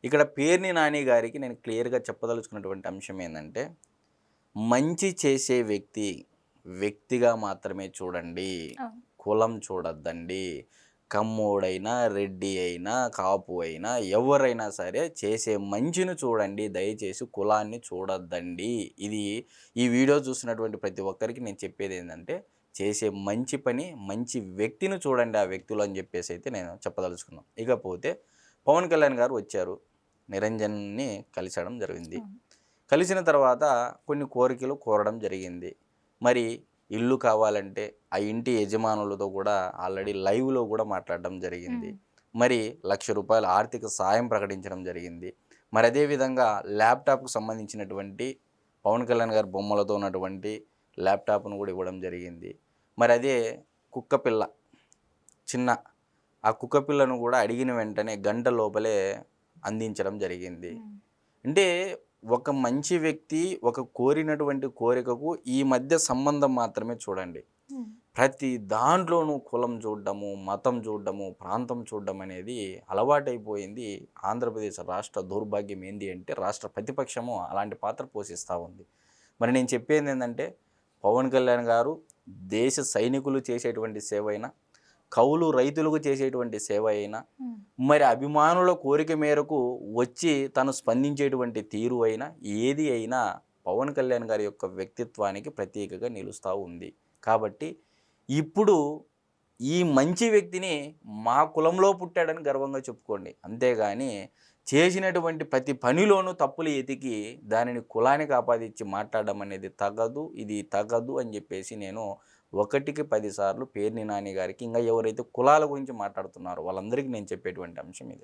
ఇక్కడ పేర్ని నాని గారికి నేను క్లియర్‌గా చెప్పదలుచుకున్నటువంటి అంశం ఏందంటే, మంచి చేసే వ్యక్తిగా మాత్రమే చూడండి. అవును. కులం చూడొద్దండి. కమ్మోడైనా, రెడ్డి అయినా, కాపు అయినా ఎవరైనా సరే చేసే మంచిని చూడండి. దయచేసి కులాన్ని చూడొద్దండి. ఇది ఈ వీడియో చూసినటువంటి ప్రతి ఒక్కరికి నేను చెప్పేదేందంటే, చేసే మంచి పని, మంచి వ్యక్తిని చూడండి ఆ వ్యక్తిలో అని చెప్పేసైతే నేను చెప్పదలుచుకున్నాను. ఇకపోతే పవన్ కళ్యాణ్ గారు వచ్చారు. నిరంజన్‌ని కలిసడం జరిగింది. అవును. కలిసిన తర్వాత కొన్ని కోరికలు కోరడం జరిగింది. మరి ఇల్లు కావాలంటే ఆ ఇంటి యజమానులతో కూడా ఆల్రెడీ లైవ్‌లో కూడా మాట్లాడడం జరిగింది. హ్మ్. మరి రూ. 1,00,000 ఆర్థిక సాయం ప్రకటించడం జరిగింది. మరి అదే విధంగా ల్యాప్‌టాప్‌కు సంబంధించినటువంటి పవన్ కళ్యాణ్ గారి బొమ్మలతో ఉన్నటువంటి ల్యాప్‌టాప్‌ను కూడా ఇవ్వడం జరిగింది. మరి అదే కుక్కపిల్ల చిన్న ఆ కుక్కపిల్లను కూడా అడిగిన వెంటనే గంట లోపలే అందించడం జరిగింది. హ్మ్. అంటే ఒక మంచి వ్యక్తి ఒక కోరినటువంటి కోరికకు ఈ మధ్య సంబంధం మాత్రమే చూడండి. హ్మ్. ప్రతి దాంట్లోనూ కులం చూడడము, మతం చూడడము, ప్రాంతం చూడడం అనేది అలవాటైపోయింది. ఆంధ్రప్రదేశ్ రాష్ట్ర దౌర్భాగ్యం ఏంది అంటే రాష్ట్ర ప్రతిపక్షము అలాంటి పాత్ర పోషిస్తూ ఉంది. మరి నేను చెప్పేదేందంటే పవన్ కళ్యాణ్ గారు దేశ సైనికులు చేసేటువంటి సేవైనా, కౌలు రైతులకు చేసేటువంటి సేవ అయినా, హ్మ్. మరి అభిమానుల కోరిక మేరకు వచ్చి తను స్పందించేటువంటి తీరు అయినా, ఏది అయినా పవన్ కళ్యాణ్ గారి యొక్క వ్యక్తిత్వానికి ప్రతీకగా నిలుస్తూ ఉంది. కాబట్టి ఇప్పుడు ఈ మంచి వ్యక్తిని మా కులంలో పుట్టాడని గర్వంగా చెప్పుకోండి. అంతేగాని చేసినటువంటి ప్రతి పనిలోనూ తప్పులు ఎతికి దానిని కులానికి ఆపాదించి మాట్లాడడం అనేది తగదు. ఇది తగదు అని చెప్పేసి నేను ఒకటికి 10 సార్లు పేర్ని నాని గారికి ఇంకా ఎవరైతే కులాల గురించి మాట్లాడుతున్నారో వాళ్ళందరికీ నేను చెప్పేటువంటి అంశం ఇది.